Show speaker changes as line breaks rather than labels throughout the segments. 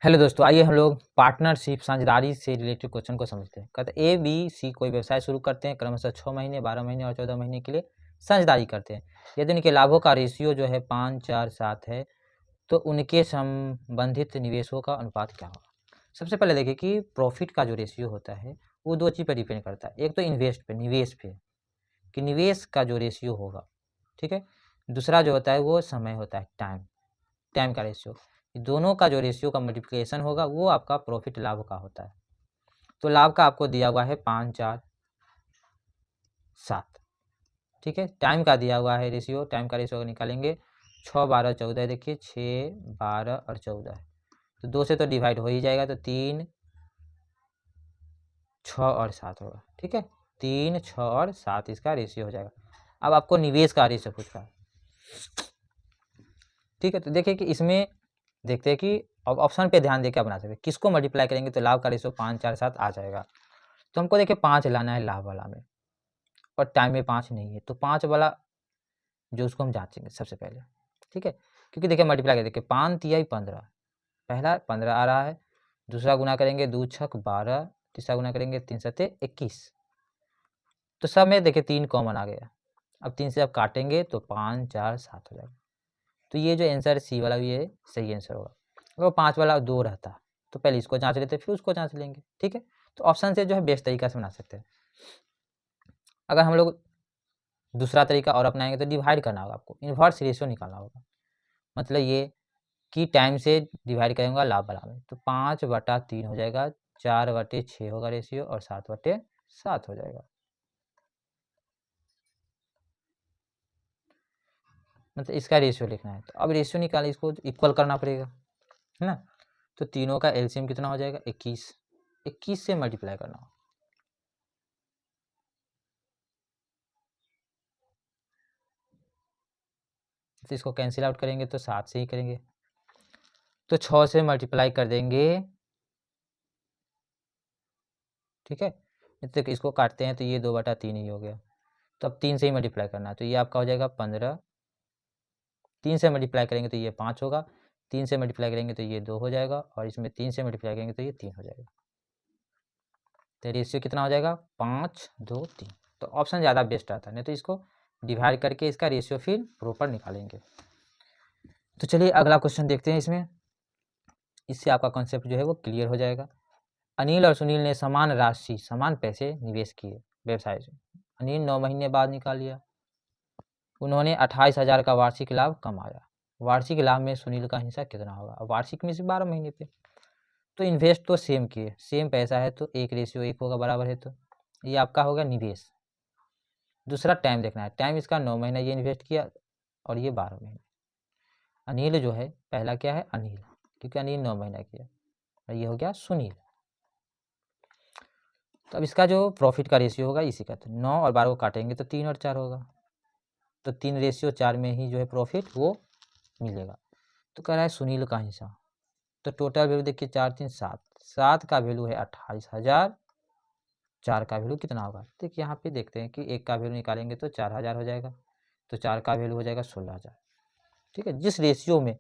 Hello दोस्तों, आइए हम लोग पार्टनरशिप साझेदारी से रिलेटेड क्वेश्चन को समझते हैं। कहते हैं ABC कोई व्यवसाय शुरू करते हैं, क्रमशः 6 महीने, 12 महीने और 14 महीने के लिए साझेदारी करते हैं। यदि उनके लाभों का रेशियो जो है 5, 4, 7 है, तो उनके संबंधित निवेशों का अनुपात क्या होगा। सबसे पहले देखिए कि प्रॉफिट का जो रेशियो होता है वो दो चीज़ पर डिपेंड करता है। एक तो इन्वेस्ट पे, निवेश पे, कि निवेश का जो रेशियो होगा, ठीक है। दूसरा जो होता है वो समय होता है, टाइम, टाइम का रेशियो। दोनों का जो रेशियो का मल्टीप्लिकेशन होगा वो आपका प्रॉफिट लाभ का होता है। तो लाभ का आपको दिया हुआ है 5, 4, 7, ठीक है। टाइम का दिया हुआ है रेशियो, टाइम का रेशियो निकालेंगे 6, 12, 14। देखिए 6, 12 और 14 है, तो 2 से तो डिवाइड हो ही जाएगा, तो 3, 6 और 7 होगा, ठीक है। 3, 6 और 7 इसका रेशियो हो जाएगा। अब आपको निवेश का रेशियो पूछ रहा है, ठीक है। तो देखिए कि इसमें देखते हैं कि अब ऑप्शन पे ध्यान देकर बना सकते हैं, किसको मल्टीप्लाई करेंगे तो लाभ का रेशियो 5, 4, 7 आ जाएगा। तो हमको देखिए 5 लाना है लाभ वाला में, और टाइम में 5 नहीं है, तो 5 वाला जो उसको हम जांचेंगे सबसे पहले, ठीक है। क्योंकि देखिए मल्टीप्लाई कर देखिए 5 तिहाई 15, पहला 15 आ रहा है, दूसरा गुना करेंगे 2 छक 12, तीसरा गुना करेंगे 3 सते 21, तो सब में देखिए 3 कॉमन आ गया। अब 3 से आप काटेंगे तो 5, 4, 7 हो जाएगा। तो ये जो आंसर सी वाला भी है सही आंसर होगा। अगर 5 वाला 2 रहता तो पहले इसको जांच लेते फिर उसको जांच लेंगे, ठीक है। तो ऑप्शन से जो है बेस्ट तरीका से बना सकते हैं। अगर हम लोग दूसरा तरीका और अपनाएंगे तो डिवाइड करना होगा, आपको इन्वर्स रेशियो निकालना होगा। मतलब ये कि टाइम से डिवाइड करेंगे लाभ वाला में, तो 5/3 हो जाएगा, 4/6 होगा रेशियो, और 7/7 हो जाएगा। मतलब इसका रेशियो लिखना है, तो अब रेशियो निकाले, इसको इक्वल करना पड़ेगा, है ना। तो तीनों का एलसीएम कितना हो जाएगा 21, 21 से मल्टीप्लाई करना होगा। तो इसको कैंसिल आउट करेंगे तो 7 से ही करेंगे, तो 6 से मल्टीप्लाई कर देंगे, ठीक है। तो इसको काटते हैं तो ये 2/3 ही हो गया, तो अब 3 से ही मल्टीप्लाई करना है, तो ये आपका हो जाएगा 15। 3 से मल्टीप्लाई करेंगे तो ये 5 होगा, 3 से मल्टीप्लाई करेंगे तो ये 2 हो जाएगा, और इसमें 3 से मल्टीप्लाई करेंगे तो ये 3 हो जाएगा। तो रेशियो कितना हो जाएगा 5, 2, 3। तो ऑप्शन ज़्यादा बेस्ट आता है, नहीं तो इसको डिवाइड करके इसका रेशियो फिर प्रॉपर निकालेंगे। तो चलिए अगला क्वेश्चन देखते हैं इसमें, इससे आपका कॉन्सेप्ट जो है वो क्लियर हो जाएगा। अनिल और सुनील ने समान राशि, समान पैसे निवेश किए व्यवसाय से। अनिल 9 महीने बाद निकाल लिया, उन्होंने 28,000 का वार्षिक लाभ कमाया। वार्षिक लाभ में सुनील का हिस्सा कितना होगा। अब वार्षिक में से 12 महीने पे, तो इन्वेस्ट तो सेम किए, सेम पैसा है तो 1:1 होगा, बराबर है, तो ये आपका होगा निवेश। दूसरा टाइम देखना है, टाइम इसका 9 महीना ये इन्वेस्ट किया, और ये 12 महीने। अनिल जो है पहला क्या है अनिल, क्योंकि अनिल 9 महीना किया, और ये हो गया सुनील। तो अब इसका जो प्रॉफिट का रेशियो होगा इसी का, तो 9 और 12 को काटेंगे तो 3 और 4 होगा, तो 3:4 में ही जो है प्रॉफिट वो मिलेगा। तो कह रहा है सुनील का हिस्सा, तो टोटल वैल्यू देखिए 4, 3, 7, 7 का वैल्यू है 28,000, 4 का वैल्यू कितना होगा। देखिए यहाँ पे देखते हैं कि 1 का वैल्यू निकालेंगे तो 4,000 हो जाएगा, तो 4 का वैल्यू हो जाएगा 16,000, ठीक है। जिस रेशियो में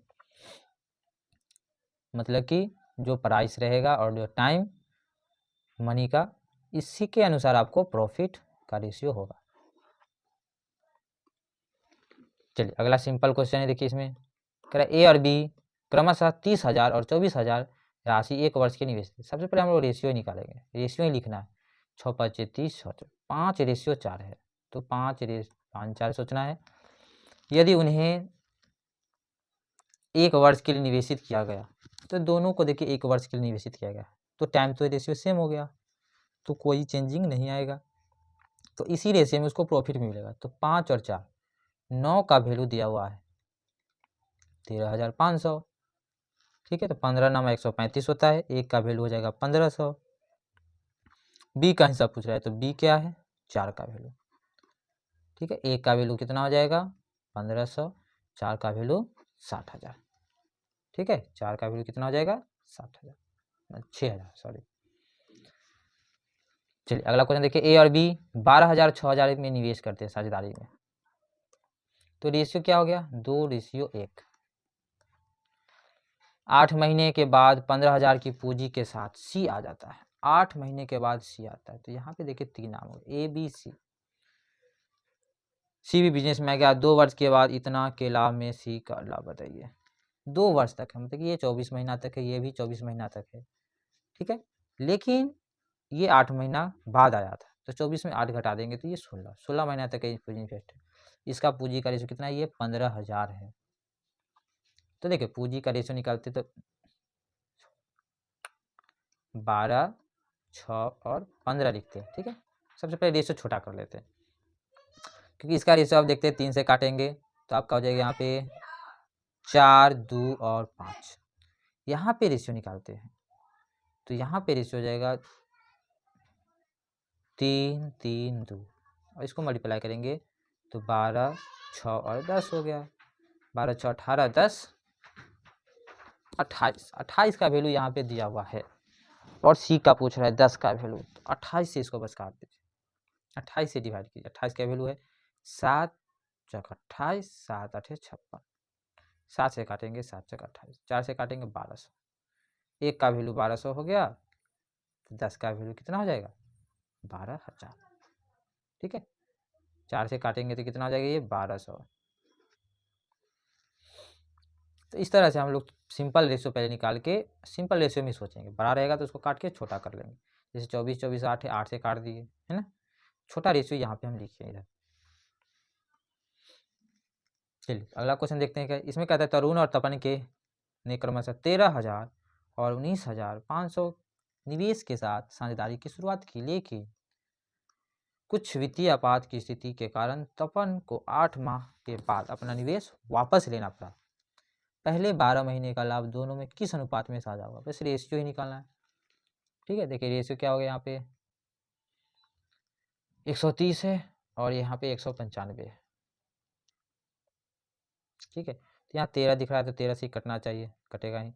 मतलब कि जो प्राइस रहेगा और जो टाइम मनी का, इसी के अनुसार आपको प्रॉफिट का रेशियो होगा। चलिए अगला सिंपल क्वेश्चन है, देखिए इसमें कह रहा है ए और बी क्रमशः 30,000 और 24,000 राशि 1 वर्ष के निवेश। सबसे पहले हम लोग रेशियो निकालेंगे, रेशियो ही लिखना है, 6×5 = 30, 5:4 है, तो 5:4 सोचना है। यदि उन्हें 1 वर्ष के लिए निवेशित किया गया, तो दोनों को देखिए 1 वर्ष के लिए निवेशित किया गया, तो टाइम तो रेशियो सेम हो गया, तो कोई चेंजिंग नहीं आएगा, तो इसी रेशियो में उसको प्रॉफिट मिलेगा। तो 5 और 4, 9 का वैल्यू दिया हुआ है 13,500, ठीक है। तो 15 9 135 होता है, 1 का वैल्यू हो जाएगा 1500। बी का हिसाब पूछ रहा है, तो बी क्या है 4 का वैल्यू, ठीक है। 1 का वैल्यू कितना हो जाएगा 1500, 4 का वैल्यू 60,000, ठीक है। 4 का वैल्यू कितना हो जाएगा 60,000, 6,000 सॉरी। चलिए अगला क्वेश्चन देखिए, ए और बी 12,000 6,000 में निवेश करते हैं साझेदारी में, तो रेशियो क्या हो गया 2:1। 8 महीने के बाद 15,000 की पूंजी के साथ सी आ जाता है। 8 महीने के बाद सी आता है। तो यहाँ पे देखिए 3 नाम हो गए, ABC। सी भी बिजनेस में आ गया। 2 वर्ष के बाद इतना के लाभ में सी का लाभ बताइए। 2 वर्ष तक है, मतलब ये 24 महीना तक है, ये भी 24 महीना तक है, ठीक है। लेकिन ये 8 महीना बाद आया था, तो 24 में 8 घटा देंगे तो ये 16 महीना तक पूंजी इन्वेस्ट है। इसका पूंजी का रेशो कितना है, ये 15,000 है। तो देखिए पूंजी का रेशो निकालते तो 12, 6 और 15 लिखते हैं, ठीक है। सबसे पहले रेशो छोटा कर लेते हैं, क्योंकि इसका रेशो आप देखते हैं 3 से काटेंगे तो आपका हो जाएगा यहाँ पे 4, 2 और 5। यहाँ पे रेशियो निकालते हैं तो यहाँ पे रेशियो हो जाएगा 3, 3, 2 और इसको मल्टीप्लाई करेंगे तो 12, 6 और 10 हो गया। 12, 6, 18, 10, 28। 28 का वैल्यू यहाँ पे दिया हुआ है और सी का पूछ रहा है 10 का वैल्यू। तो 28 से इसको बस काट दीजिए, 28 से डिवाइड कीजिए। 28 का वैल्यू है 7 चौक 28, 7 8 56। 7 से काटेंगे 7 चौक 28, 4 से काटेंगे 1200। 1 का वैल्यू 1200 हो गया, तो 10 का वैल्यू कितना हो जाएगा 12,000, ठीक है। 4 से काटेंगे तो कितना हो जाएगा ये 1200। तो इस तरह से हम लोग सिंपल रेशियो पहले निकाल के सिंपल रेशियो में सोचेंगे। बड़ा रहेगा तो उसको काट के छोटा कर लेंगे। जैसे 24, 24, 8 है, 8 से काट दिए, है ना। छोटा रेशियो यहाँ पे हम लिखे इधर। चलिए अगला क्वेश्चन देखते हैं क्या इसमें। कहता है तरुण और तपन के ने क्रमशः 13,000 और 19,500 निवेश के साथ साझेदारी की शुरुआत की, लेकिन कुछ वित्तीय आपात की स्थिति के कारण तपन को 8 माह के बाद अपना निवेश वापस लेना पड़ा। पहले 12 महीने का लाभ दोनों में किस अनुपात में साझा होगा। बस रेशियो ही निकालना है, ठीक है। देखिए रेशियो क्या हो गया, यहाँ पे 130 है और यहाँ पे 195 है, ठीक है। तो यहाँ 13 दिख रहा है तो 13 से कटना चाहिए, कटेगा ही।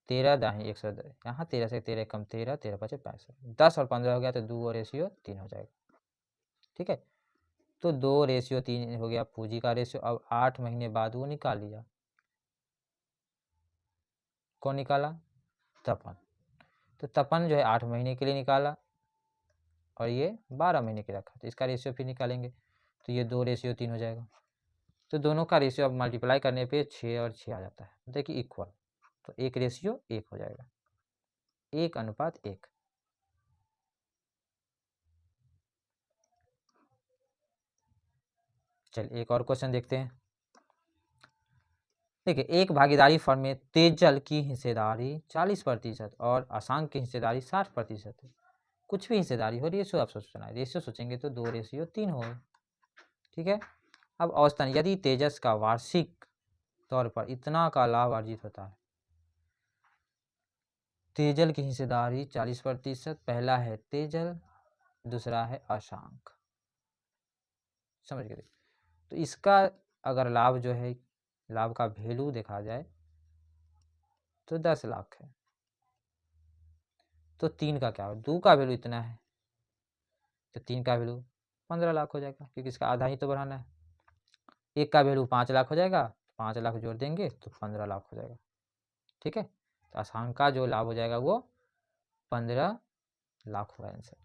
13 दाही 110, यहाँ 13 से 13 कम 13, 13 5 65, 10 और 15 हो गया तो 2 और रेशियो 3 हो जाएगा, ठीक है। तो 2 रेशियो 3 हो गया पूंजी का रेशियो। अब 8 महीने बाद वो निकाल लिया, कौन निकाला, तपन। तो तपन जो है 8 महीने के लिए निकाला और ये 12 महीने के रखा, तो इसका रेशियो फिर निकालेंगे तो ये 2 रेशियो 3 हो जाएगा। तो दोनों का रेशियो अब मल्टीप्लाई करने पे 6 और 6 आ जाता है, देखिए इक्वल। तो 1 रेशियो 1 हो जाएगा, 1:1। चलिए एक और क्वेश्चन देखते हैं। देखिए एक भागीदारी फर्म में तेजल की हिस्सेदारी 40% और अशांक की हिस्सेदारी 60% है। कुछ भी हिस्सेदारी हो, रेशियो आप सोचना है। रेशियो सोचेंगे तो 2 रेशियो 3 हो, ठीक है। अब औसतन यदि तेजस का वार्षिक तौर पर इतना का लाभ अर्जित होता है, तेजल की हिस्सेदारी 40%, पहला है तेजल, दूसरा है अशांक, समझ गए। तो इसका अगर लाभ जो है, लाभ का वैल्यू देखा जाए तो 10 लाख है। तो 3 का क्या हो, 2 का वैल्यू इतना है तो 3 का वैल्यू 15 लाख हो जाएगा, क्योंकि इसका आधा ही तो बढ़ाना है। 1 का वैल्यू 5 लाख हो जाएगा, 5 लाख जोड़ देंगे तो 15 लाख हो जाएगा, ठीक है। तो अशांक का जो लाभ हो जाएगा वो 15 लाख होगा आंसर।